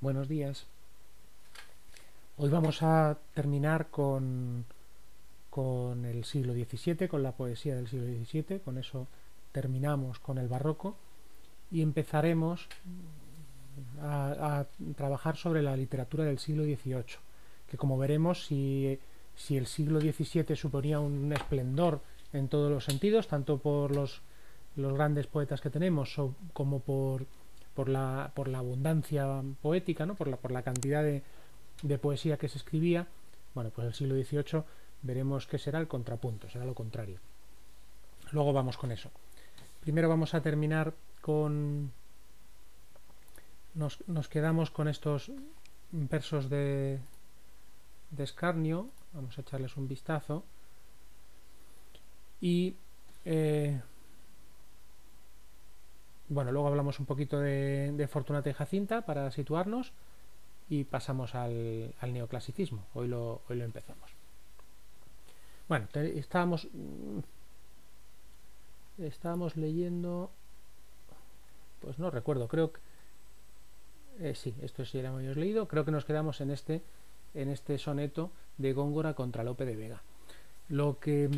Buenos días. Hoy vamos a terminar con el siglo XVII, con la poesía del siglo XVII. Con eso terminamos con el barroco y empezaremos a trabajar sobre la literatura del siglo XVIII, que como veremos, si el siglo XVII suponía un esplendor en todos los sentidos, tanto por los grandes poetas que tenemos como por la abundancia poética, ¿no? por la cantidad de poesía que se escribía, bueno, pues el siglo XVIII veremos que será el contrapunto, será lo contrario. Luego vamos con eso. Primero vamos a terminar con... Nos quedamos con estos versos de Escarnio, vamos a echarles un vistazo y bueno, luego hablamos un poquito de Fortunata y Jacinta para situarnos y pasamos al neoclasicismo. Hoy lo empezamos. Bueno, estábamos leyendo, pues no recuerdo, creo que sí, esto sí lo hemos leído. Creo que nos quedamos en este soneto de Góngora contra Lope de Vega. Lo que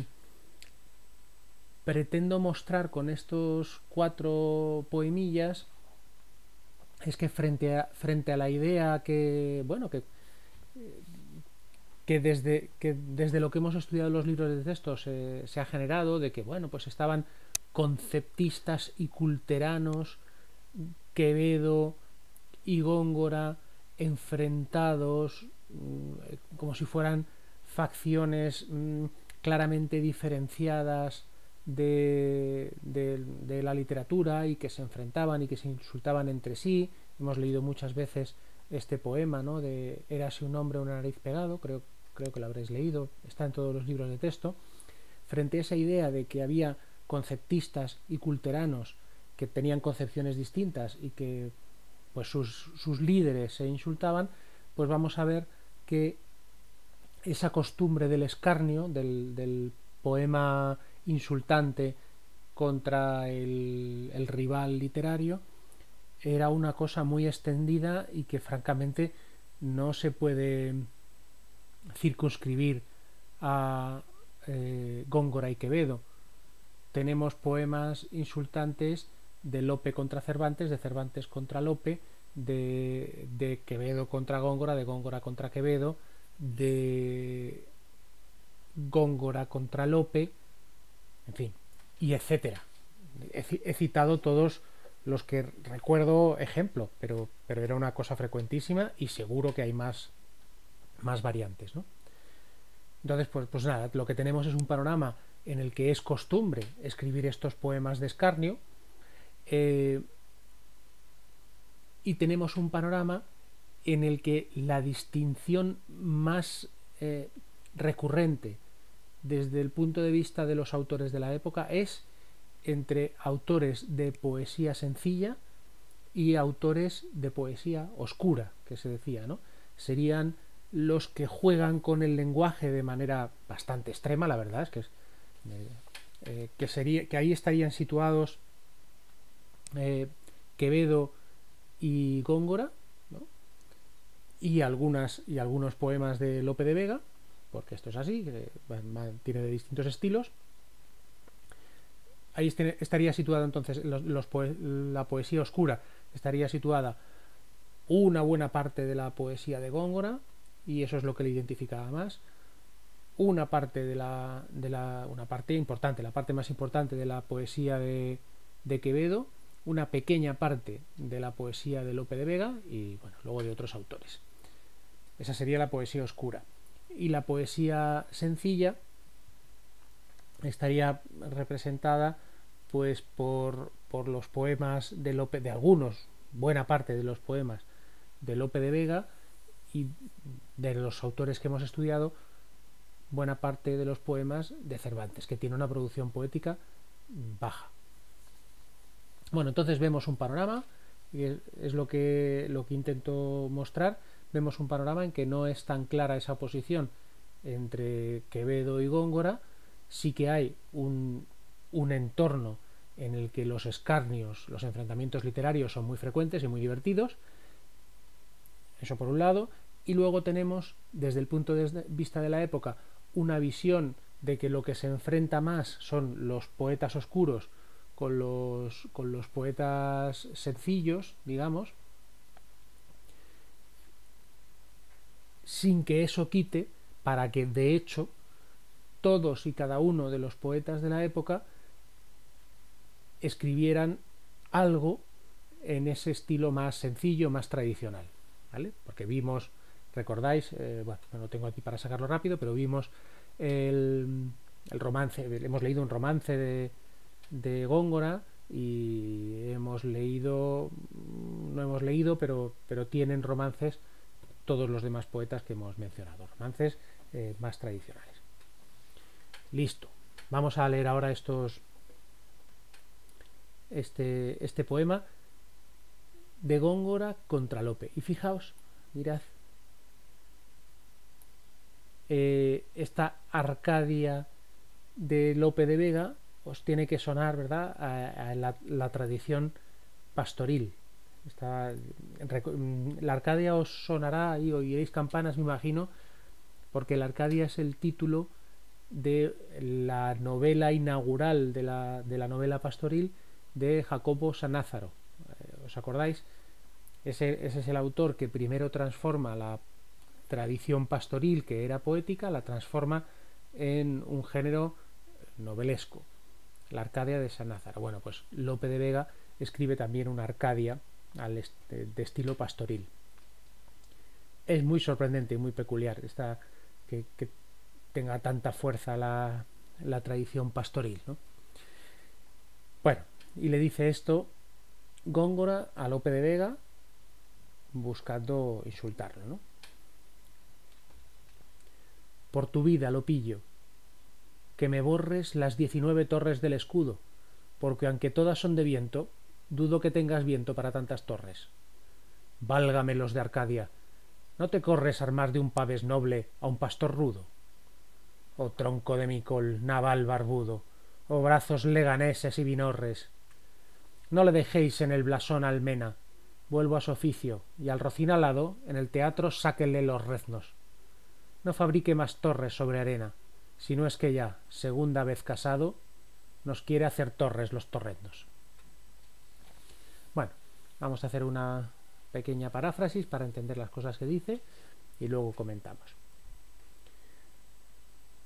pretendo mostrar con estos 4 poemillas es que frente a la idea que, bueno, que desde lo que hemos estudiado en los libros de texto se ha generado, de que, bueno, pues estaban conceptistas y culteranos, Quevedo y Góngora, enfrentados como si fueran facciones claramente diferenciadas de la literatura, y que se enfrentaban y que se insultaban entre sí. Hemos leído muchas veces este poema, ¿no?, de Érase un hombre una nariz pegado, creo que lo habréis leído, está en todos los libros de texto. Frente a esa idea de que había conceptistas y culteranos que tenían concepciones distintas y que pues sus líderes se insultaban, pues vamos a ver que esa costumbre del escarnio, del poema insultante contra el rival literario, era una cosa muy extendida y que francamente no se puede circunscribir a Góngora y Quevedo. Tenemos poemas insultantes de Lope contra Cervantes, de Cervantes contra Lope, de Quevedo contra Góngora, de Góngora contra Quevedo, de Góngora contra Lope, en fin, y etcétera. He citado todos los que recuerdo ejemplo, pero era una cosa frecuentísima y seguro que hay más variantes, ¿no? Entonces, pues nada, lo que tenemos es un panorama en el que es costumbre escribir estos poemas de escarnio, y tenemos un panorama en el que la distinción más recurrente desde el punto de vista de los autores de la época es entre autores de poesía sencilla y autores de poesía oscura, que se decía, ¿no? Serían los que juegan con el lenguaje de manera bastante extrema, la verdad es que ahí estarían situados Quevedo y Góngora, ¿no?, y algunos poemas de Lope de Vega, porque esto es así, que tiene de distintos estilos. Ahí estaría situada entonces la poesía oscura, estaría situada una buena parte de la poesía de Góngora, y eso es lo que le identificaba más. Una parte una parte importante, la parte más importante de la poesía de Quevedo, una pequeña parte de la poesía de Lope de Vega y, bueno, luego de otros autores. Esa sería la poesía oscura. Y la poesía sencilla estaría representada pues por los poemas de Lope, de algunos, buena parte de los poemas de Lope de Vega, y de los autores que hemos estudiado, buena parte de los poemas de Cervantes, que tiene una producción poética baja. Bueno, entonces vemos un panorama, y es lo que intento mostrar. Vemos un panorama en que no es tan clara esa oposición entre Quevedo y Góngora. Sí que hay un entorno en el que los escarnios, los enfrentamientos literarios son muy frecuentes y muy divertidos, Eso por un lado. Y luego tenemos, desde el punto de vista de la época, una visión de que lo que se enfrenta más son los poetas oscuros con los poetas sencillos, digamos, sin que eso quite para que de hecho todos y cada uno de los poetas de la época escribieran algo en ese estilo más sencillo, más tradicional, ¿vale? Porque vimos, recordáis, bueno, no lo tengo aquí para sacarlo rápido, pero vimos el romance, hemos leído un romance de Góngora y hemos leído, no hemos leído, pero tienen romances todos los demás poetas que hemos mencionado, romances más tradicionales. Listo, vamos a leer ahora este poema de Góngora contra Lope. Y fijaos, mirad, esta Arcadia de Lope de Vega os tiene que sonar, ¿verdad?, a la tradición pastoril. La Arcadia os sonará y oiréis campanas, me imagino, porque la Arcadia es el título de la novela inaugural de la novela pastoril de Jacobo Sanázaro. ¿Os acordáis? Ese es el autor que primero transforma la tradición pastoril, que era poética, la transforma en un género novelesco, la Arcadia de Sanázaro. Bueno, pues Lope de Vega escribe también una Arcadia de estilo pastoril. Es muy sorprendente y muy peculiar que tenga tanta fuerza la tradición pastoril, ¿no? Bueno, y le dice esto Góngora a Lope de Vega buscando insultarlo, ¿no? Por tu vida, Lopillo, que me borres las 19 torres del escudo, porque aunque todas son de viento, dudo que tengas viento para tantas torres. Válgame los de Arcadia, ¿no te corres armar de un pavés noble a un pastor rudo? Oh tronco de mi col, naval barbudo, oh brazos leganeses y vinorres, no le dejéis en el blasón Almena, vuelvo a su oficio, y al Rocín alado, en el teatro sáquenle los reznos. No fabrique más torres sobre arena, si no es que ya, segunda vez casado, nos quiere hacer torres los torrendos. Bueno, vamos a hacer una pequeña paráfrasis para entender las cosas que dice y luego comentamos.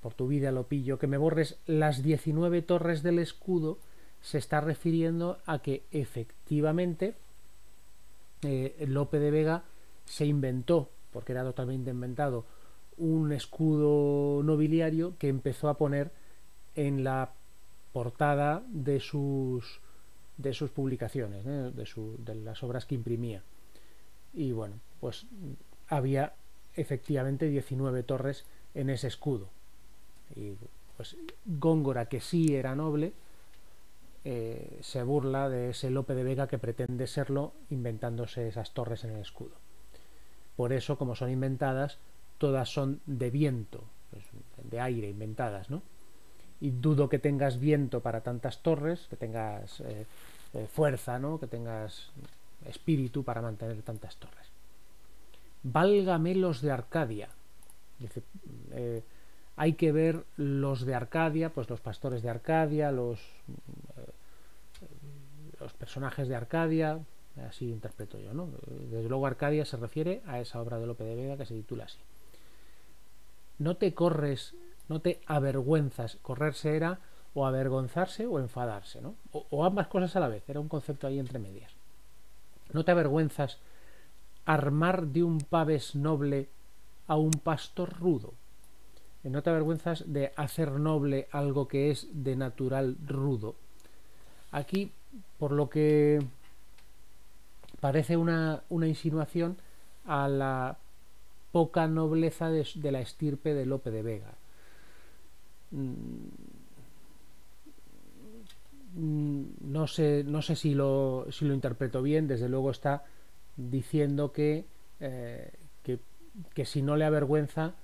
Por tu vida, Lopillo, que me borres las 19 torres del escudo, se está refiriendo a que efectivamente Lope de Vega se inventó, porque era totalmente inventado, un escudo nobiliario que empezó a poner en la portada de sus publicaciones, de las obras que imprimía. Y bueno, pues había efectivamente 19 torres en ese escudo. Y pues Góngora, que sí era noble, se burla de ese Lope de Vega que pretende serlo inventándose esas torres en el escudo. Por eso, como son inventadas, todas son de viento, pues, de aire, inventadas, ¿no? Y dudo que tengas viento para tantas torres, que tengas fuerza, ¿no?, que tengas espíritu para mantener tantas torres. Válgame los de Arcadia. Dice, hay que ver los de Arcadia, pues los pastores de Arcadia, los personajes de Arcadia, así interpreto yo, ¿no? Desde luego Arcadia se refiere a esa obra de Lope de Vega que se titula así. No te corres, no te avergüenzas. Correrse era o avergonzarse o enfadarse, ¿no? O ambas cosas a la vez, era un concepto ahí entre medias. No te avergüenzas armar de un pavés noble a un pastor rudo. No te avergüenzas de hacer noble algo que es de natural rudo. Aquí, por lo que parece una insinuación a la poca nobleza de la estirpe de Lope de Vega. No sé si lo interpreto bien. Desde luego está diciendo que si no le avergüenza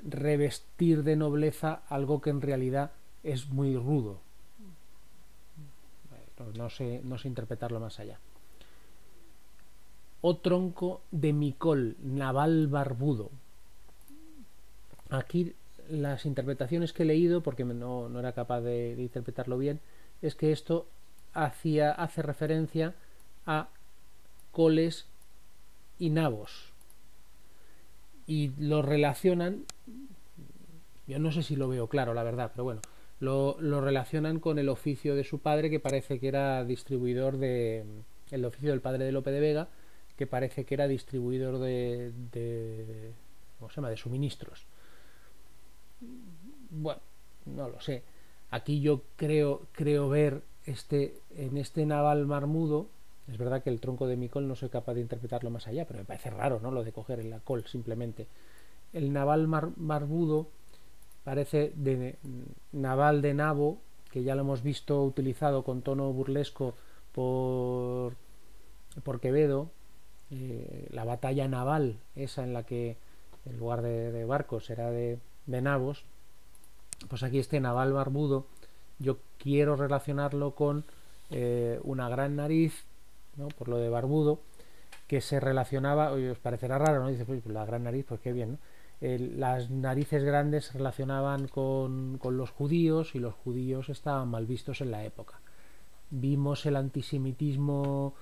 revestir de nobleza algo que en realidad es muy rudo. No sé interpretarlo más allá. o tronco de Micol, naval barbudo. Aquí las interpretaciones que he leído, porque no era capaz de interpretarlo bien, es que esto hace referencia a coles y nabos. Y lo relacionan, yo no sé si lo veo claro, la verdad, pero bueno, lo relacionan con el oficio de su padre, que parece que era distribuidor el oficio del padre de Lope de Vega, que parece que era distribuidor ¿cómo se llama?, de suministros. Bueno, no lo sé. Aquí yo creo ver en este naval marmudo. Es verdad que el tronco de Micol no soy capaz de interpretarlo más allá, pero me parece raro, ¿no?, lo de coger la col simplemente. El naval marbudo parece de naval de nabo, que ya lo hemos visto utilizado con tono burlesco por Quevedo, la batalla naval, esa en la que en lugar de barcos era de nabos. Pues aquí este naval barbudo yo quiero relacionarlo con una gran nariz, ¿no?, por lo de barbudo, que se relacionaba, oye, os parecerá raro, ¿no? Dice, pues la gran nariz, pues qué bien, ¿no? Las narices grandes se relacionaban con los judíos, y los judíos estaban mal vistos en la época. Vimos el antisemitismo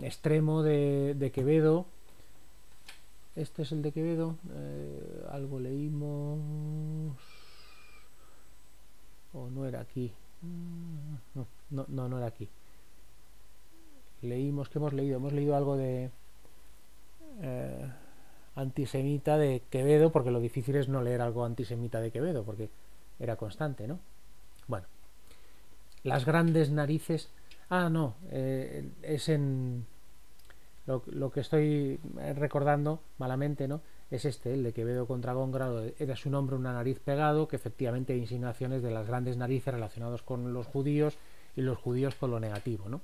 extremo de Quevedo. Este es el de Quevedo. Algo leímos, o no era aquí. No era aquí. Leímos, ¿qué hemos leído? Hemos leído algo de antisemita de Quevedo, porque lo difícil es no leer algo antisemita de Quevedo, porque era constante, ¿no? Bueno, las grandes narices. No, es en lo que estoy recordando malamente, ¿no? Es el de Quevedo contra Góngora. Era su nombre una nariz pegado, que efectivamente hay insinuaciones de las grandes narices relacionados con los judíos, y los judíos con lo negativo, ¿no?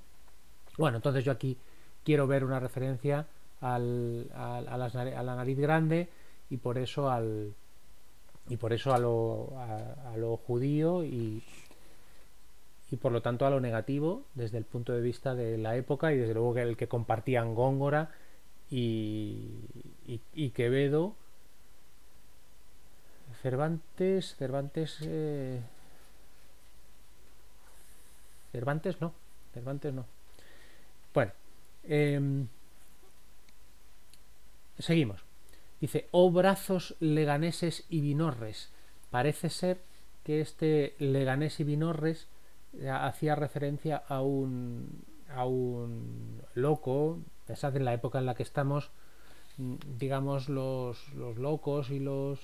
Bueno, entonces yo aquí quiero ver una referencia a la nariz grande, y por eso a lo judío, y por lo tanto a lo negativo desde el punto de vista de la época, y desde luego que el que compartían Góngora y Quevedo. Cervantes no. Bueno, seguimos. Dice, oh brazos leganeses y vinorres. Parece ser que este Leganés y Vinorres hacía referencia a un loco. Pensad en la época en la que estamos, digamos, los locos y los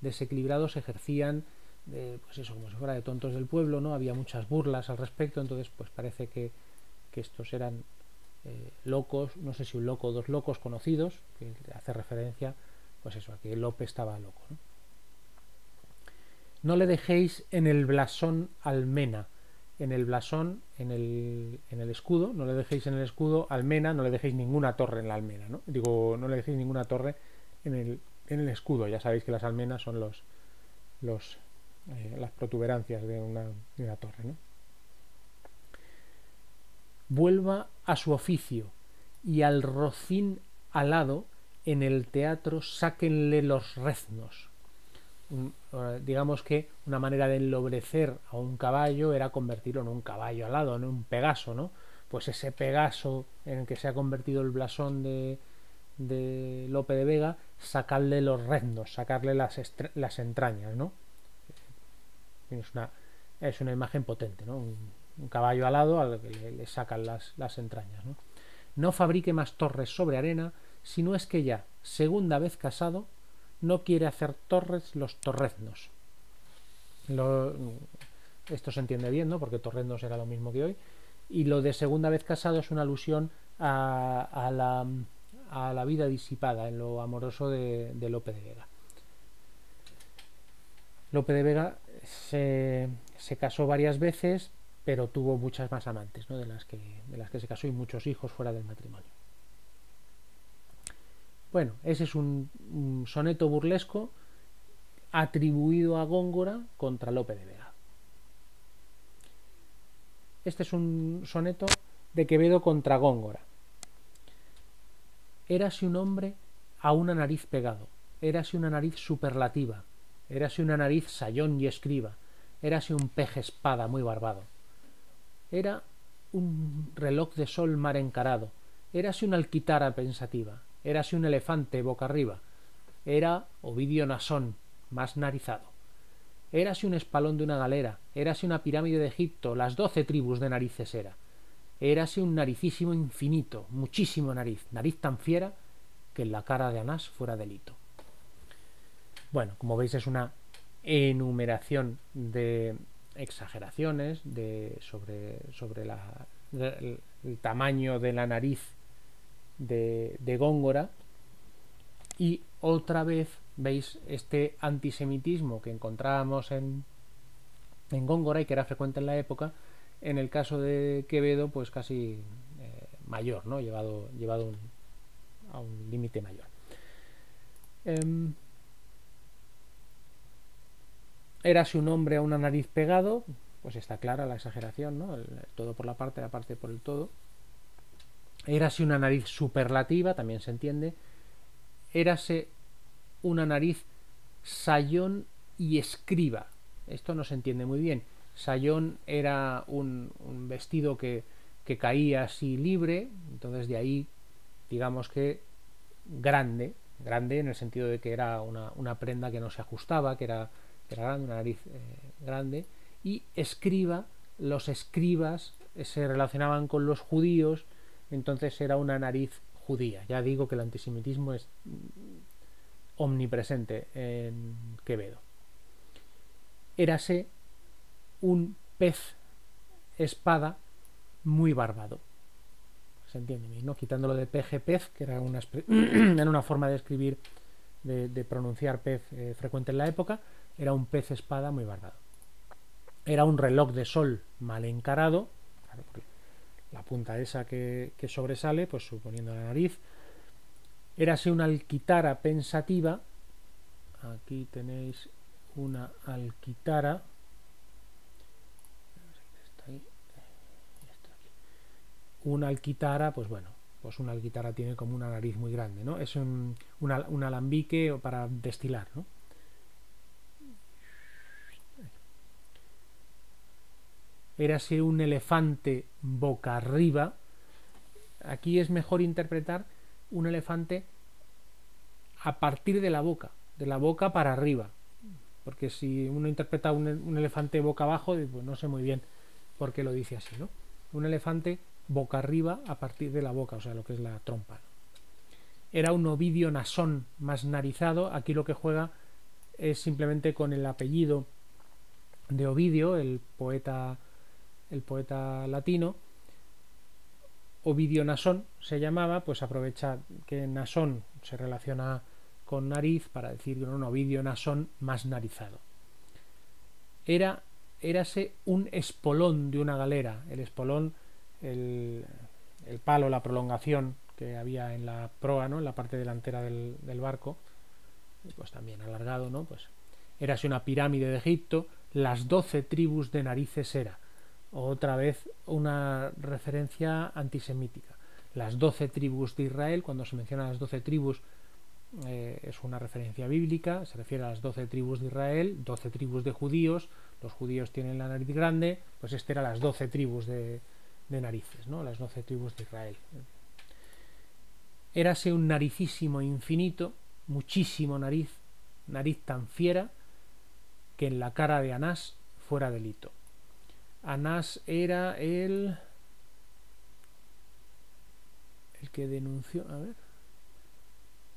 desequilibrados ejercían pues eso, como si fuera de tontos del pueblo, ¿no? Había muchas burlas al respecto. Entonces pues parece que estos eran locos, no sé si un loco o dos locos conocidos, que hace referencia pues eso, a que Lope estaba loco, ¿no? No le dejéis en el blasón almena. En el blasón, en el escudo, no le dejéis en el escudo almena, no le dejéis ninguna torre en la almena, ¿no? Digo, no le dejéis ninguna torre en el escudo. Ya sabéis que las almenas son las protuberancias de una torre, ¿no? Vuelva a su oficio, y al rocín alado en el teatro sáquenle los reznos. Digamos que una manera de enlobrecer a un caballo era convertirlo en un caballo alado, en un Pegaso, ¿no? Pues ese Pegaso en el que se ha convertido el blasón de Lope de Vega, sacarle los reznos, sacarle las entrañas, ¿no? Es una imagen potente, ¿no? Un caballo alado al que le sacan las entrañas, ¿no? No fabrique más torres sobre arena, si no es que ya, segunda vez casado, no quiere hacer torres los torreznos. Esto se entiende bien, ¿no? Porque torreznos era lo mismo que hoy. Y lo de segunda vez casado es una alusión a la vida disipada en lo amoroso de Lope de Vega. Lope de Vega se casó varias veces, pero tuvo muchas más amantes, ¿no?, de las que se casó, y muchos hijos fuera del matrimonio. Bueno, ese es un soneto burlesco atribuido a Góngora contra Lope de Vega. Este es un soneto de Quevedo contra Góngora. érase un hombre a una nariz pegado, érase una nariz superlativa, érase una nariz sayón y escriba, érase un peje espada muy barbado, era un reloj de sol mar encarado, érase una alquitara pensativa, érase un elefante boca arriba, era Ovidio Nasón más narizado, érase un espalón de una galera, érase una pirámide de Egipto, las 12 tribus de narices érase un naricísimo infinito, muchísimo nariz, nariz tan fiera que en la cara de Anás fuera delito. Bueno, como veis es una enumeración de exageraciones sobre el tamaño de la nariz de Góngora, y otra vez veis este antisemitismo que encontrábamos en Góngora y que era frecuente en la época, en el caso de Quevedo pues casi mayor, ¿no? llevado a un límite mayor. Érase un hombre a una nariz pegado, pues está clara la exageración, ¿no? El todo por la parte por el todo. Érase una nariz superlativa, también se entiende. Érase una nariz sayón y escriba. Esto no se entiende muy bien. Sayón era un vestido que caía así libre, entonces de ahí digamos que grande en el sentido de que era una prenda que no se ajustaba, que era grande, una nariz grande. Y escriba, los escribas se relacionaban con los judíos, entonces era una nariz judía. Ya digo que el antisemitismo es omnipresente en Quevedo. Érase un pez espada muy barbado. Se entiende bien, ¿no? Quitándolo de peje pez, que era una forma de escribir, de pronunciar pez frecuente en la época, era un pez espada muy barbado. Era un reloj de sol mal encarado, claro, la punta esa que sobresale, pues suponiendo la nariz. Érase una alquitara pensativa, aquí tenéis una alquitara, una alquitara, pues bueno, pues una alquitara tiene como una nariz muy grande, ¿no? Es un alambique para destilar, ¿no? Érase un elefante boca arriba. Aquí es mejor interpretar un elefante a partir de la boca para arriba, porque si uno interpreta un elefante boca abajo, pues no sé muy bien por qué lo dice así, ¿no? Un elefante boca arriba a partir de la boca, o sea, lo que es la trompa, ¿no? Era un Ovidio Nasón más narizado. Aquí lo que juega es simplemente con el apellido de Ovidio, el poeta latino. Ovidio Nasón se llamaba, pues aprovecha que Nasón se relaciona con nariz para decir que un Ovidio Nasón más narizado. Érase un espolón de una galera. El espolón, el palo, la prolongación que había en la proa, ¿no? En la parte delantera del barco, pues también alargado, ¿no? Pues érase una pirámide de Egipto, las 12 tribus de narices era. Otra vez una referencia antisemítica. Las 12 tribus de Israel, cuando se mencionan las 12 tribus, es una referencia bíblica, se refiere a las 12 tribus de Israel, 12 tribus de judíos. Los judíos tienen la nariz grande, pues este era las 12 tribus de narices, ¿no? Las 12 tribus de Israel. Érase un naricísimo infinito, muchísimo nariz tan fiera que en la cara de Anás fuera delito. Anás era el que denunció,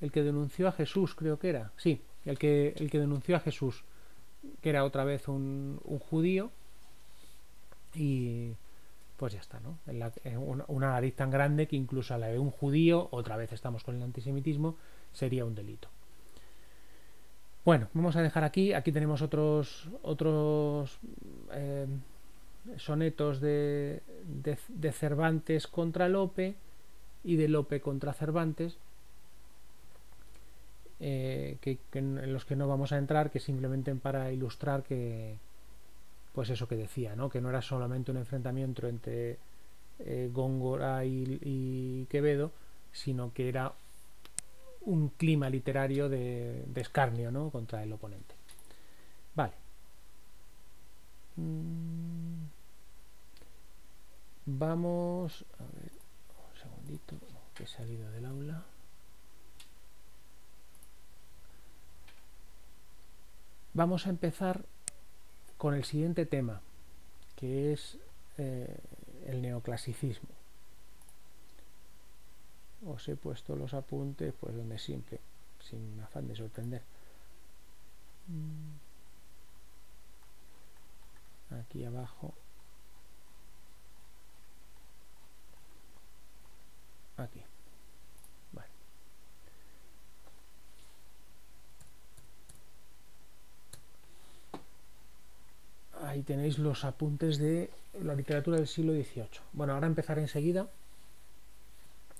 el que denunció a Jesús, creo que era, sí, el que denunció a Jesús, que era otra vez un judío, y pues ya está, ¿no? Una nariz tan grande que incluso a la de un judío, otra vez estamos con el antisemitismo, sería un delito. Bueno, vamos a dejar aquí. Aquí tenemos otros sonetos de Cervantes contra Lope y de Lope contra Cervantes, en los que no vamos a entrar, que simplemente para ilustrar que, pues eso que decía, ¿no? Que no era solamente un enfrentamiento entre Góngora y Quevedo, sino que era un clima literario de escarnio, ¿no?, contra el oponente. Vale. Vamos a ver un segundito, que he salido del aula. Vamos a empezar con el siguiente tema, que es el neoclasicismo. Os he puesto los apuntes pues donde siempre, sin afán de sorprender. Aquí abajo. Aquí. Vale. Ahí tenéis los apuntes de la literatura del siglo XVIII. Bueno, ahora empezaré enseguida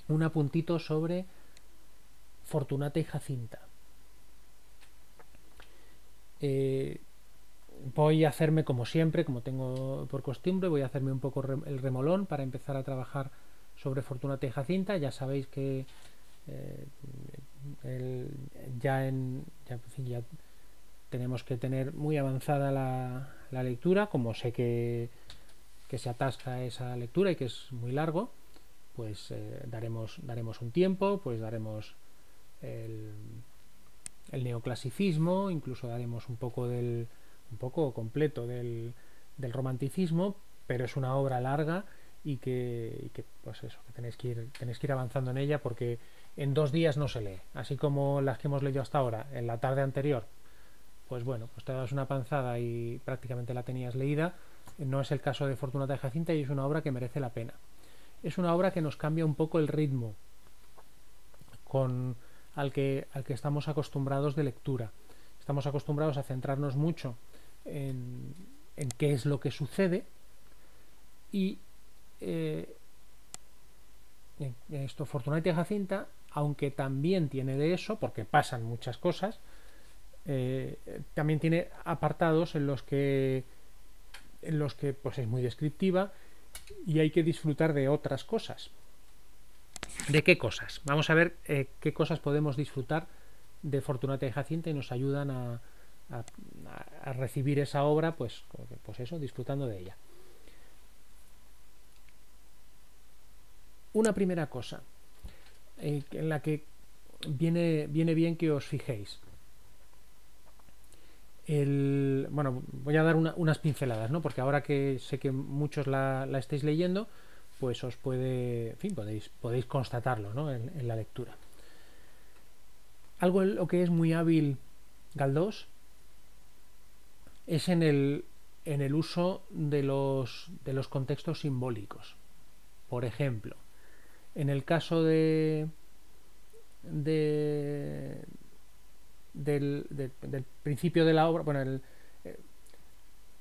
un apuntito sobre Fortunata y Jacinta. Voy a hacerme, como siempre, como tengo por costumbre, voy a hacerme un poco el remolón para empezar a trabajar sobre Fortunata y Jacinta. Ya sabéis que ya tenemos que tener muy avanzada la lectura, como sé que se atasca esa lectura y que es muy largo, pues daremos un tiempo, pues daremos el neoclasicismo, incluso daremos un poco completo del romanticismo, pero es una obra larga y que pues eso, que tenéis que ir avanzando en ella, porque en 2 días no se lee, así como las que hemos leído hasta ahora en la tarde anterior. Pues bueno, pues te das una panzada y prácticamente la tenías leída. No es el caso de Fortunata y Jacinta, y es una obra que merece la pena. Es una obra que nos cambia un poco el ritmo al que estamos acostumbrados de lectura. Estamos acostumbrados a centrarnos mucho en qué es lo que sucede, y esto, Fortunata y Jacinta, aunque también tiene de eso, porque pasan muchas cosas, también tiene apartados en los que pues es muy descriptiva y hay que disfrutar de otras cosas. ¿De qué cosas? Vamos a ver qué cosas podemos disfrutar de Fortunata y Jacinta y nos ayudan a recibir esa obra, pues eso, disfrutando de ella. Una primera cosa en la que viene bien que os fijéis. Bueno, voy a dar unas pinceladas, ¿no?, porque ahora que sé que muchos la estáis leyendo, pues os puede, en fin, podéis constatarlo, ¿no?, en la lectura. Algo en lo que es muy hábil Galdós es en el uso de los contextos simbólicos. Por ejemplo, en el caso del principio de la obra, bueno, el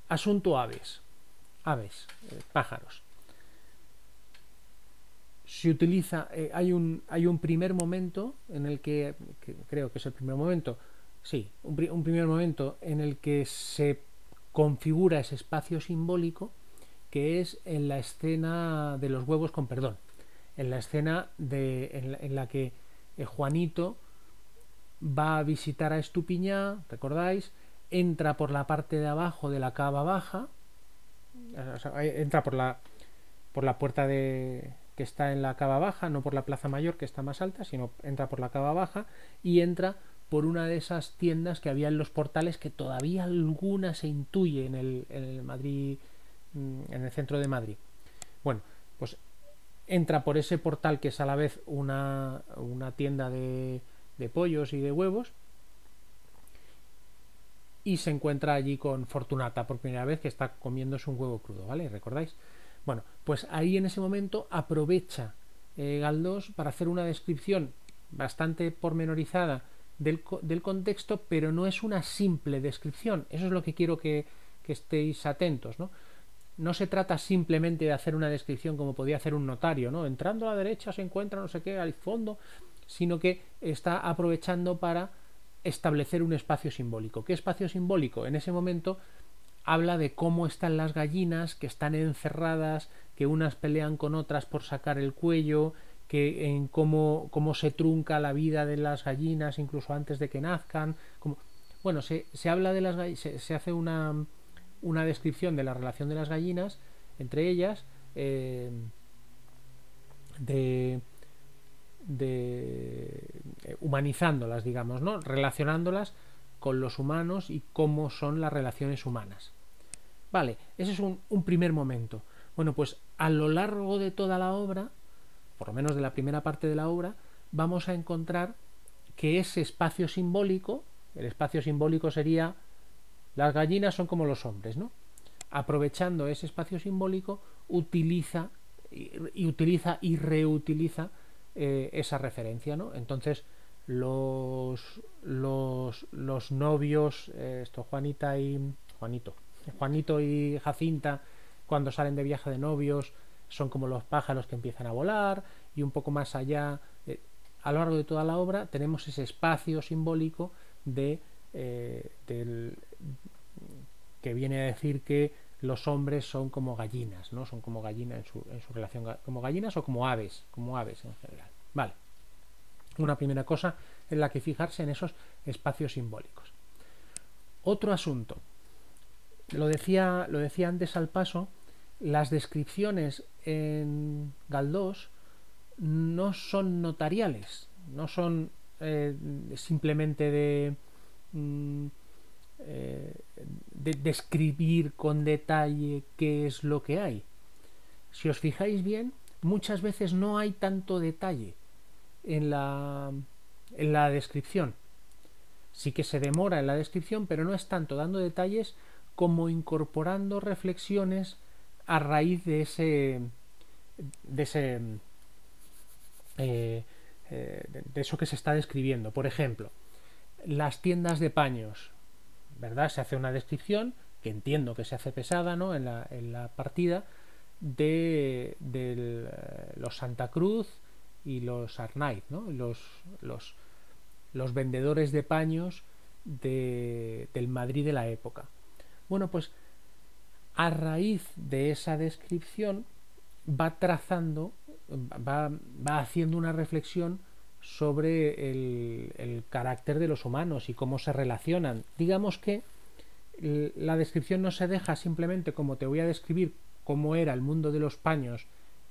asunto aves, pájaros. Se utiliza, hay un primer momento en el que creo que es el primer momento, sí, un primer momento en el que se configura ese espacio simbólico, que es en la escena de los huevos con perdón, en la escena en la que Juanito va a visitar a Estupiñá, ¿recordáis? Entra por la parte de abajo de la cava baja, o sea, entra por la puerta que está en la cava baja, no por la plaza mayor que está más alta, sino entra por la cava baja y entra por una de esas tiendas que había en los portales, que todavía alguna se intuye en el Madrid, en el centro de Madrid. Bueno, pues entra por ese portal, que es a la vez una tienda de pollos y de huevos, y se encuentra allí con Fortunata por primera vez, que está comiéndose un huevo crudo, ¿vale? ¿Recordáis? Bueno, pues ahí en ese momento aprovecha Galdós para hacer una descripción bastante pormenorizada del contexto, pero no es una simple descripción. Eso es lo que quiero que estéis atentos, ¿no? No se trata simplemente de hacer una descripción como podía hacer un notario, ¿no? Entrando a la derecha se encuentra no sé qué al fondo, sino que está aprovechando para establecer un espacio simbólico. ¿Qué espacio simbólico? En ese momento habla de cómo están las gallinas, que están encerradas, que unas pelean con otras por sacar el cuello, que en cómo se trunca la vida de las gallinas incluso antes de que nazcan. Bueno, se habla de las gallinas, se hace una descripción de la relación de las gallinas entre ellas, de humanizándolas, digamos, ¿no? Relacionándolas con los humanos y cómo son las relaciones humanas. Vale, ese es un primer momento. Bueno, pues a lo largo de toda la obra, por lo menos de la primera parte de la obra, vamos a encontrar que ese espacio simbólico, el espacio simbólico sería las gallinas son como los hombres, ¿no? Aprovechando ese espacio simbólico, utiliza y reutiliza esa referencia, ¿no? Entonces los novios, Juanito y Jacinta, cuando salen de viaje de novios, son como los pájaros que empiezan a volar, y un poco más allá, a lo largo de toda la obra, tenemos ese espacio simbólico de que viene a decir que los hombres son como gallinas, ¿no? Son como gallinas en su relación, como gallinas o como aves en general. Vale. Una primera cosa en la que fijarse en esos espacios simbólicos. Otro asunto. Lo decía antes al paso, las descripciones en Galdós no son notariales, no son simplemente de describir con detalle qué es lo que hay. Si os fijáis bien, muchas veces no hay tanto detalle en la descripción. Sí que se demora en la descripción, pero no es tanto dando detalles como incorporando reflexiones a raíz de eso que se está describiendo. Por ejemplo, las tiendas de paños, ¿verdad? Se hace una descripción que entiendo que se hace pesada, ¿no? en la partida de los Santa Cruz y los Arnaiz, ¿no? Los vendedores de paños del Madrid de la época. Bueno, pues a raíz de esa descripción va trazando, va haciendo una reflexión sobre el carácter de los humanos y cómo se relacionan. Digamos que la descripción no se deja simplemente como te voy a describir cómo era el mundo de los paños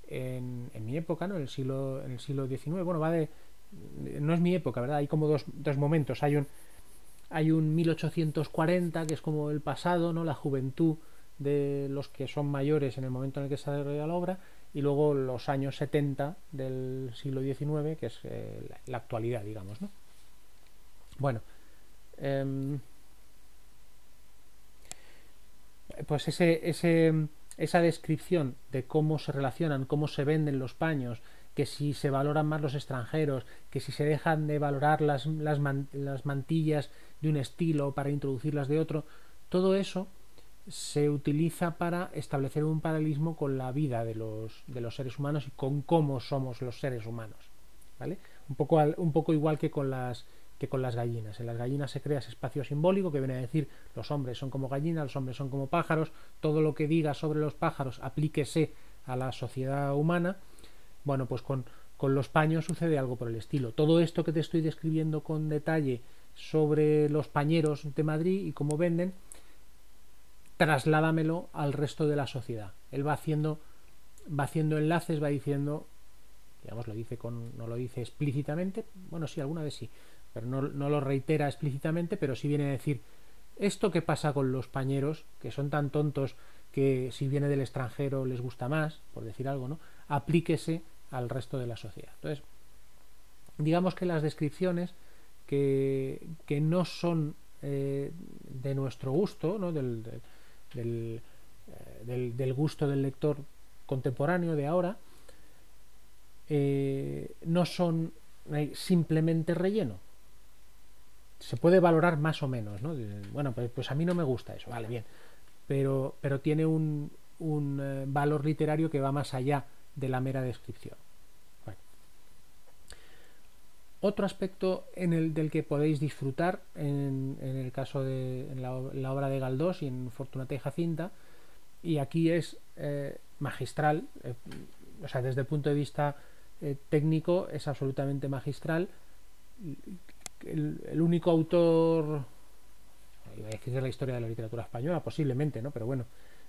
en mi época, ¿no? En el siglo XIX. Bueno, no es mi época, ¿verdad? Hay como dos momentos. Hay un 1840, que es como el pasado, ¿no? La juventud de los que son mayores en el momento en el que se desarrolla la obra, y luego los años 70 del siglo XIX, que es la actualidad, digamos, ¿no? Bueno, pues esa descripción de cómo se relacionan, cómo se venden los paños, que si se valoran más los extranjeros, que si se dejan de valorar las mantillas de un estilo para introducirlas de otro, todo eso se utiliza para establecer un paralelismo con la vida de los seres humanos y con cómo somos los seres humanos, ¿vale? Un poco igual que con las gallinas. En las gallinas se crea ese espacio simbólico que viene a decir los hombres son como gallinas, los hombres son como pájaros, todo lo que diga sobre los pájaros aplíquese a la sociedad humana. Bueno, pues con los paños sucede algo por el estilo. Todo esto que te estoy describiendo con detalle sobre los pañeros de Madrid y cómo venden, trasládamelo al resto de la sociedad. Él va haciendo enlaces, va diciendo, digamos, no lo dice explícitamente, bueno, sí, alguna vez sí, pero no lo reitera explícitamente, pero sí viene a decir esto que pasa con los pañeros, que son tan tontos que si viene del extranjero les gusta más, por decir algo, ¿no? Aplíquese al resto de la sociedad. Entonces, digamos que las descripciones que no son de nuestro gusto, ¿no? del gusto del lector contemporáneo de ahora, no son simplemente relleno. Se puede valorar más o menos, ¿no? Bueno, pues a mí no me gusta eso, vale, bien, pero tiene un valor literario que va más allá de la mera descripción. Bueno. Otro aspecto del que podéis disfrutar en el caso en la obra de Galdós y en Fortunata y Jacinta, y aquí es magistral, o sea, desde el punto de vista técnico es absolutamente magistral. El único autor, iba a decir de la historia de la literatura española, posiblemente, ¿no? Pero bueno,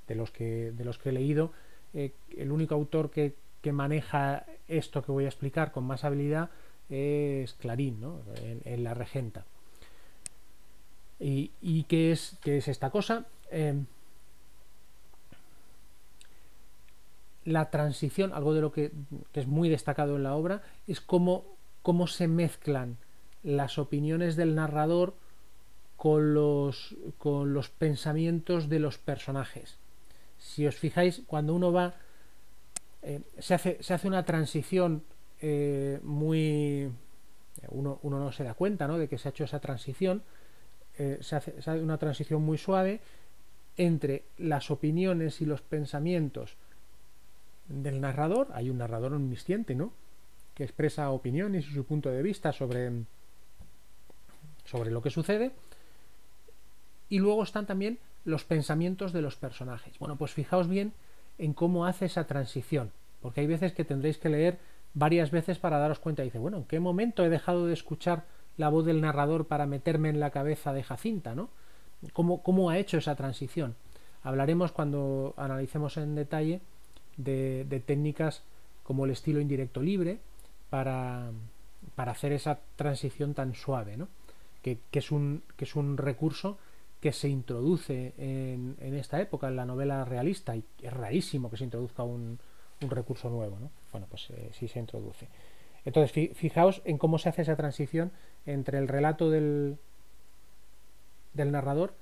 de los que he leído, el único autor que maneja esto que voy a explicar con más habilidad es Clarín, ¿no? En La Regenta. ¿Y qué es esta cosa? La transición, algo de lo que es muy destacado en la obra, es cómo se mezclan las opiniones del narrador con los pensamientos de los personajes. Si os fijáis, cuando uno va, se hace una transición muy... Uno no se da cuenta, ¿no?, de que se ha hecho esa transición. Se hace una transición muy suave entre las opiniones y los pensamientos del narrador. Hay un narrador omnisciente, ¿no?, que expresa opiniones y su punto de vista sobre lo que sucede, y luego están también los pensamientos de los personajes. Bueno, pues fijaos bien en cómo hace esa transición, porque hay veces que tendréis que leer varias veces para daros cuenta. Dice, bueno, ¿en qué momento he dejado de escuchar la voz del narrador para meterme en la cabeza de Jacinta, ¿no? ¿Cómo ha hecho esa transición? Hablaremos, cuando analicemos en detalle, de técnicas como el estilo indirecto libre para hacer esa transición tan suave, ¿no? que es un recurso que se introduce en esta época, en la novela realista, y es rarísimo que se introduzca un recurso nuevo, ¿no? Bueno, pues sí se introduce. Entonces, fijaos en cómo se hace esa transición entre el relato del narrador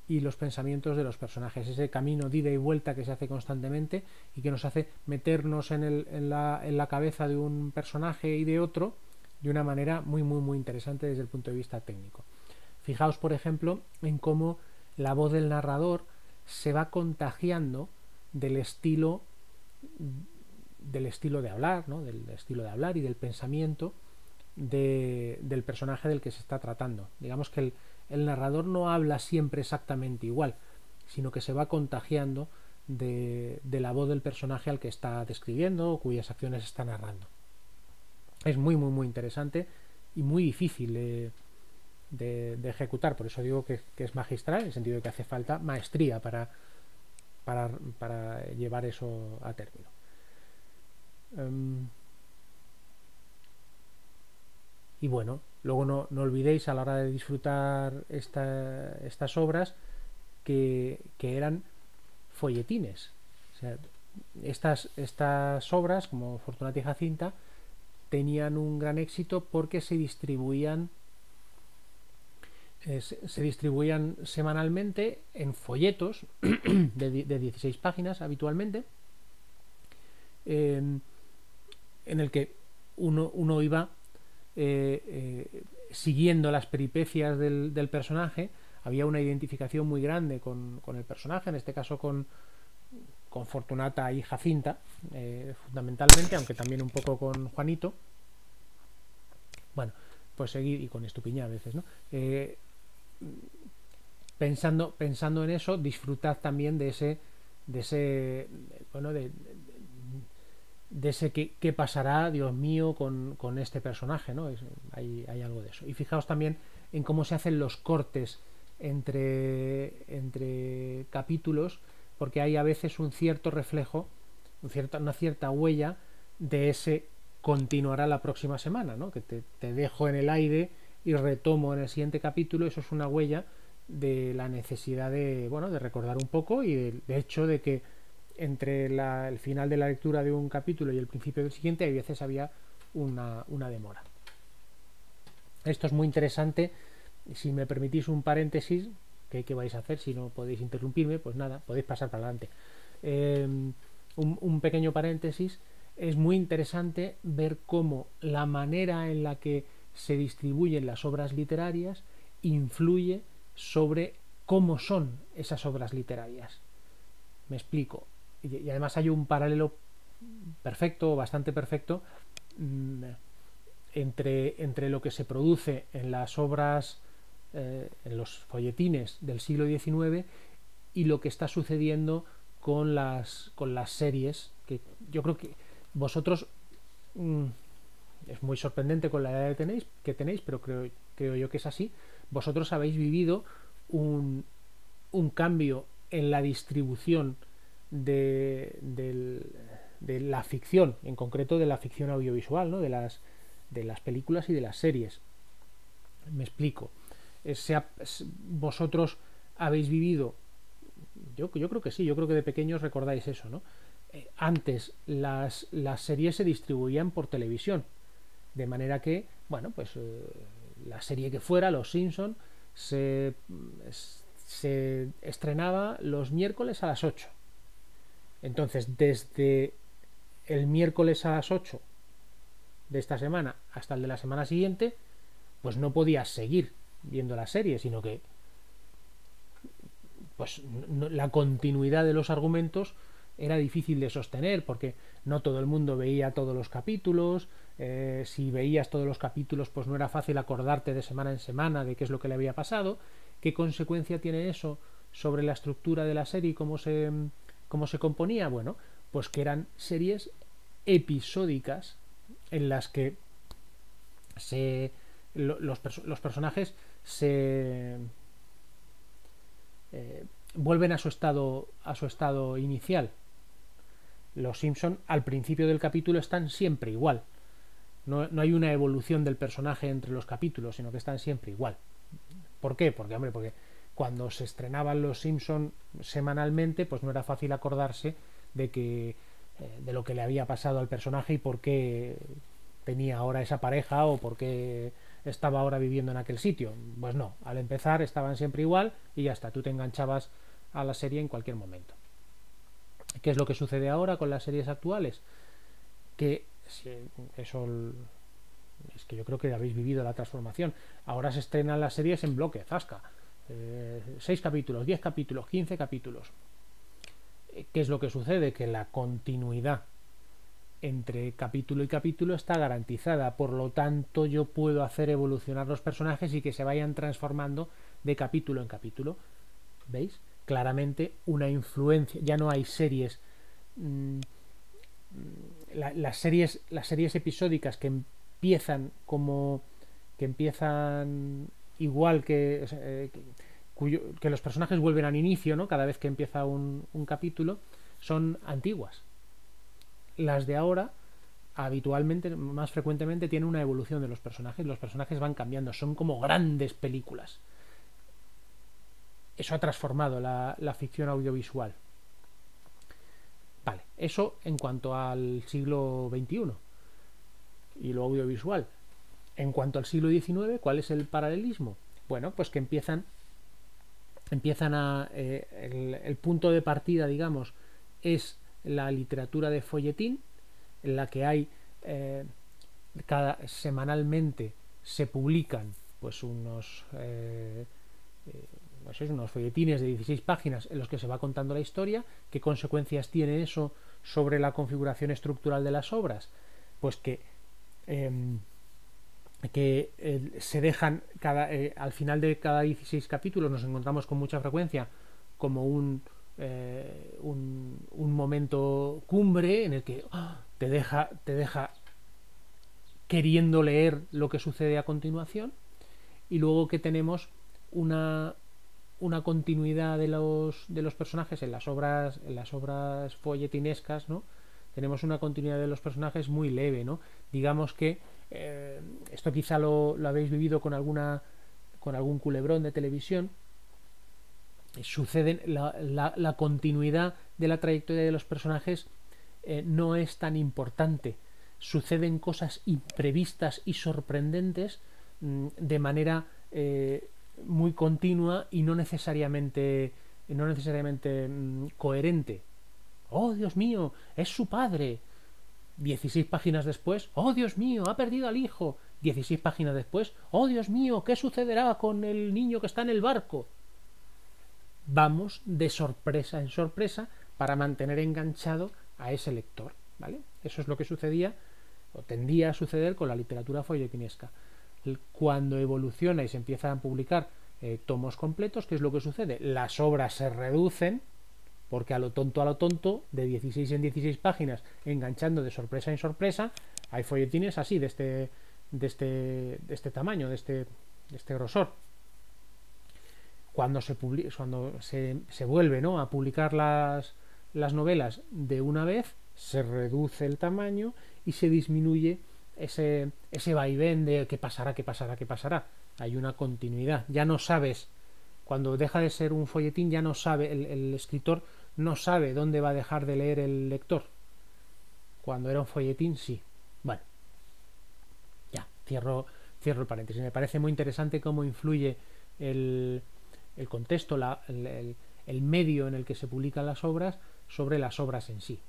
y los pensamientos de los personajes, ese camino de ida y vuelta que se hace constantemente y que nos hace meternos en la cabeza de un personaje y de otro de una manera muy muy muy interesante desde el punto de vista técnico. Fijaos, por ejemplo, en cómo la voz del narrador se va contagiando del estilo de hablar, ¿no?, del estilo de hablar y del pensamiento del personaje del que se está tratando. Digamos que el narrador no habla siempre exactamente igual, sino que se va contagiando de la voz del personaje al que está describiendo o cuyas acciones está narrando. Es muy muy muy interesante y muy difícil de ejecutar. Por eso digo que es magistral, en el sentido de que hace falta maestría para llevar eso a término. Y bueno, luego no olvidéis, a la hora de disfrutar estas obras, que eran folletines. O sea, estas obras, como Fortunata y Jacinta, tenían un gran éxito porque se distribuían semanalmente en folletos de 16 páginas habitualmente, en el que uno iba siguiendo las peripecias del personaje. Había una identificación muy grande con el personaje, en este caso con Fortunata y Jacinta, fundamentalmente, aunque también un poco con Juanito. Bueno, pues seguir, y con Estupiñá a veces, ¿no? Pensando en eso, disfrutad también de ese qué pasará, Dios mío, con este personaje, ¿no? Hay algo de eso. Y fijaos también en cómo se hacen los cortes entre capítulos, porque hay a veces un cierto reflejo, una cierta huella de ese continuará la próxima semana, ¿no? Que te dejo en el aire y retomo en el siguiente capítulo. Eso es una huella de la necesidad de recordar un poco, y de hecho de que entre el final de la lectura de un capítulo y el principio del siguiente, hay veces había una demora. Esto es muy interesante. Si me permitís un paréntesis, ¿qué vais a hacer? Si no podéis interrumpirme, pues nada, podéis pasar para adelante. Un pequeño paréntesis. Es muy interesante ver cómo la manera en la que se distribuyen las obras literarias influye sobre cómo son esas obras literarias. Me explico. Y además hay un paralelo perfecto, bastante perfecto, entre lo que se produce en las obras, en los folletines del siglo XIX, y lo que está sucediendo con las series, que yo creo que vosotros es muy sorprendente con la edad que tenéis, pero creo yo que es así. Vosotros habéis vivido un cambio en la distribución de la ficción, en concreto de la ficción audiovisual, ¿no? De las películas y de las series. Me explico. Vosotros habéis vivido, yo creo que sí, yo creo que de pequeños recordáis eso, ¿no? Antes las series se distribuían por televisión, de manera que, bueno, pues la serie que fuera, Los Simpson, se estrenaba los miércoles a las 8. Entonces, desde el miércoles a las 8 de esta semana hasta el de la semana siguiente, pues no podías seguir viendo la serie, sino que pues la continuidad de los argumentos era difícil de sostener, porque no todo el mundo veía todos los capítulos. Si veías todos los capítulos, pues no era fácil acordarte de semana en semana de qué es lo que le había pasado. ¿Qué consecuencia tiene eso sobre la estructura de la serie y cómo se componía? Bueno, pues que eran series episódicas en las que los personajes se vuelven a su estado inicial. Los Simpson al principio del capítulo están siempre igual. No hay una evolución del personaje entre los capítulos, sino que están siempre igual. ¿Por qué? Porque cuando se estrenaban Los Simpson semanalmente, pues no era fácil acordarse de lo que le había pasado al personaje y por qué tenía ahora esa pareja o por qué estaba ahora viviendo en aquel sitio. Pues no, al empezar estaban siempre igual y ya está, tú te enganchabas a la serie en cualquier momento. ¿Qué es lo que sucede ahora con las series actuales? Que eso es que yo creo que habéis vivido la transformación. Ahora se estrenan las series en bloque, zasca. 6 capítulos, 10 capítulos, 15 capítulos. ¿Qué es lo que sucede? Que la continuidad entre capítulo y capítulo está garantizada, por lo tanto yo puedo hacer evolucionar los personajes y que se vayan transformando de capítulo en capítulo. ¿Veis? Claramente una influencia, ya no hay series, las series episódicas que empiezan igual que los personajes vuelven al inicio, ¿no? Cada vez que empieza un capítulo, son antiguas. Las de ahora habitualmente, más frecuentemente, tienen una evolución de los personajes van cambiando, son como grandes películas. Eso ha transformado la ficción audiovisual. Vale, eso en cuanto al siglo XXI y lo audiovisual. En cuanto al siglo XIX, ¿cuál es el paralelismo? Bueno, pues que empiezan el punto de partida, digamos, es la literatura de folletín, en la que hay semanalmente se publican pues unos folletines de 16 páginas en los que se va contando la historia. ¿Qué consecuencias tiene eso sobre la configuración estructural de las obras? Pues que se dejan al final de cada 16 capítulos nos encontramos con mucha frecuencia como un momento cumbre en el que te deja queriendo leer lo que sucede a continuación, y luego que tenemos una continuidad de los personajes en las obras folletinescas, ¿no? Tenemos una continuidad de los personajes muy leve, ¿no? Digamos que esto quizá lo habéis vivido con algún culebrón de televisión. La continuidad de la trayectoria de los personajes no es tan importante. Suceden cosas imprevistas y sorprendentes de manera muy continua y no necesariamente coherente. ¡Oh, Dios mío! ¡Es su padre! 16 páginas después, ¡oh, Dios mío! ¡Ha perdido al hijo! 16 páginas después, ¡oh, Dios mío! ¿Qué sucederá con el niño que está en el barco? Vamos de sorpresa en sorpresa para mantener enganchado a ese lector, ¿vale? Eso es lo que sucedía o tendía a suceder con la literatura folletinesca. Cuando evoluciona y se empiezan a publicar tomos completos, ¿qué es lo que sucede? Las obras se reducen, porque a lo tonto, de 16 en 16 páginas, enganchando de sorpresa en sorpresa, Hay folletines así, de este tamaño, de este grosor. Cuando se vuelve, ¿no?, a publicar las novelas de una vez, se reduce el tamaño y se disminuye ese vaivén de qué pasará, qué pasará, qué pasará. Hay una continuidad. Ya no sabes, cuando deja de ser un folletín, ya no sabe, el escritor no sabe dónde va a dejar de leer el lector. Cuando era un folletín, sí. Bueno, ya, cierro el paréntesis. Me parece muy interesante cómo influye el contexto, el medio en el que se publican las obras sobre las obras en sí.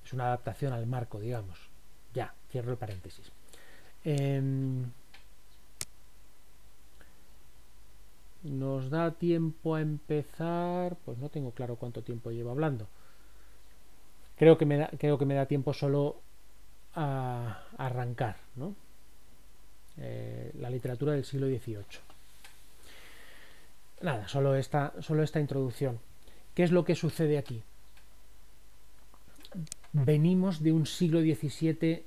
Es una adaptación al marco, digamos. Ya, cierro el paréntesis. ¿Nos da tiempo a empezar? Pues no tengo claro cuánto tiempo llevo hablando. Creo que me da tiempo solo a arrancar, ¿no? La literatura del siglo XVIII. Nada, solo esta introducción. ¿Qué es lo que sucede aquí? Venimos de un siglo XVII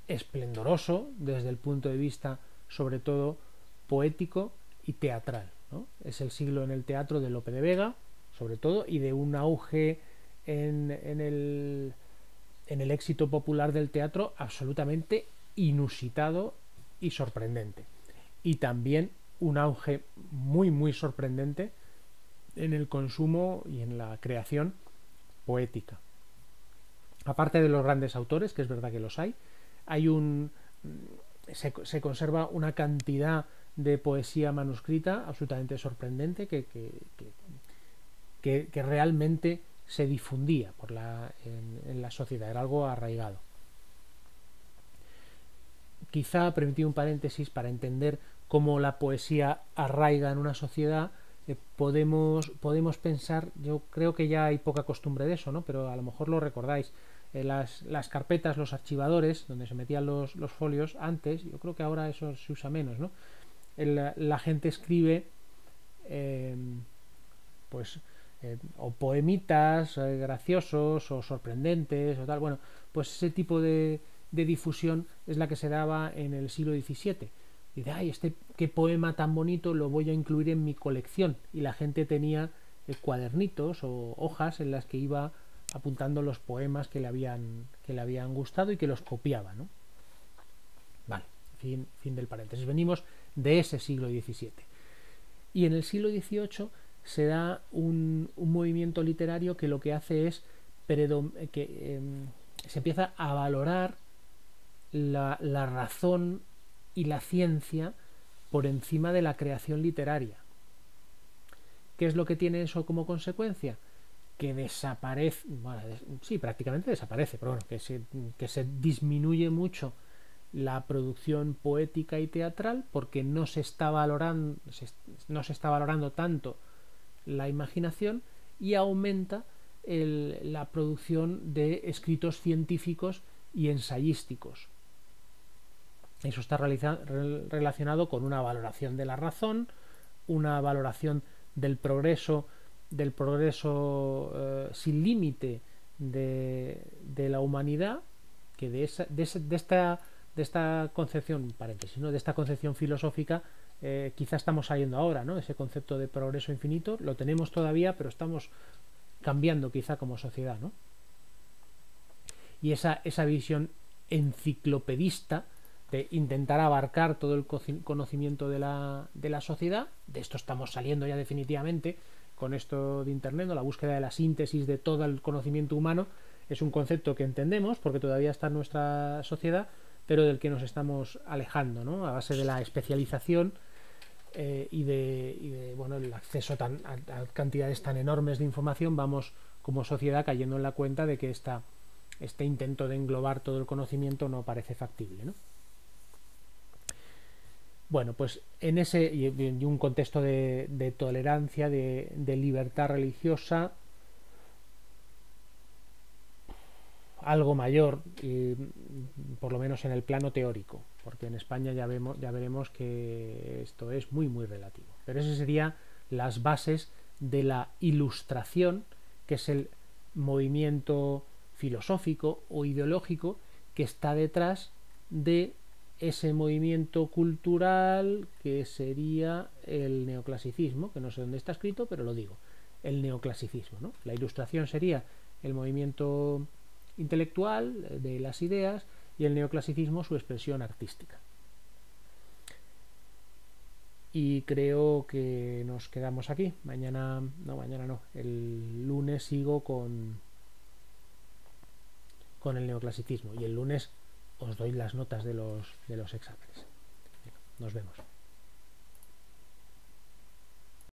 esplendoroso desde el punto de vista, sobre todo, poético y teatral, ¿no? Es el siglo en el teatro de Lope de Vega, sobre todo, y de un auge en el éxito popular del teatro absolutamente inusitado y sorprendente. Y también un auge muy, muy sorprendente en el consumo y en la creación poética. Aparte de los grandes autores, que es verdad que los hay se conserva una cantidad de poesía manuscrita absolutamente sorprendente que realmente se difundía en la sociedad, era algo arraigado. Quizá, permitid un paréntesis, para entender cómo la poesía arraiga en una sociedad, podemos pensar, yo creo que ya hay poca costumbre de eso, ¿no?, pero a lo mejor lo recordáis, las carpetas, los archivadores, donde se metían los folios antes, yo creo que ahora eso se usa menos, ¿no? La gente escribe o poemitas graciosos o sorprendentes o tal. Bueno, pues ese tipo de difusión es la que se daba en el siglo XVII. Dice, ay, qué poema tan bonito, lo voy a incluir en mi colección. Y la gente tenía cuadernitos o hojas en las que iba apuntando los poemas que le habían gustado y que los copiaba, ¿no? Vale, fin del paréntesis. Venimos de ese siglo XVII. Y en el siglo XVIII se da un movimiento literario que lo que hace es se empieza a valorar la razón y la ciencia por encima de la creación literaria. ¿Qué es lo que tiene eso como consecuencia? Que desaparece, bueno, sí, prácticamente desaparece, pero bueno, que se disminuye mucho la producción poética y teatral porque no se está valorando tanto la imaginación, y aumenta la producción de escritos científicos y ensayísticos. Eso está relacionado con una valoración de la razón, una valoración del progreso sin límite de la humanidad, que de esta concepción, paréntesis, ¿no?, de esta concepción filosófica, quizá estamos saliendo ahora, ¿no?, ese concepto de progreso infinito lo tenemos todavía, pero estamos cambiando quizá como sociedad, ¿no? Y esa visión enciclopedista de intentar abarcar todo el conocimiento de la sociedad, de esto estamos saliendo ya definitivamente con esto de Internet, ¿no? La búsqueda de la síntesis de todo el conocimiento humano es un concepto que entendemos porque todavía está en nuestra sociedad, pero del que nos estamos alejando, ¿no?, a base de la especialización y de bueno, el acceso a cantidades tan enormes de información. Vamos como sociedad cayendo en la cuenta de que este intento de englobar todo el conocimiento no parece factible, ¿no? Bueno, pues en ese y un contexto de tolerancia, de libertad religiosa, algo mayor, por lo menos en el plano teórico, porque en España ya veremos que esto es muy, muy relativo. Pero esas serían las bases de la Ilustración, que es el movimiento filosófico o ideológico que está detrás de ese movimiento cultural que sería el neoclasicismo, que no sé dónde está escrito, pero lo digo, el neoclasicismo, ¿no? La Ilustración sería el movimiento intelectual de las ideas y el neoclasicismo su expresión artística. Y creo que nos quedamos aquí. Mañana no, el lunes sigo con el neoclasicismo y el lunes os doy las notas de los exámenes. Nos vemos.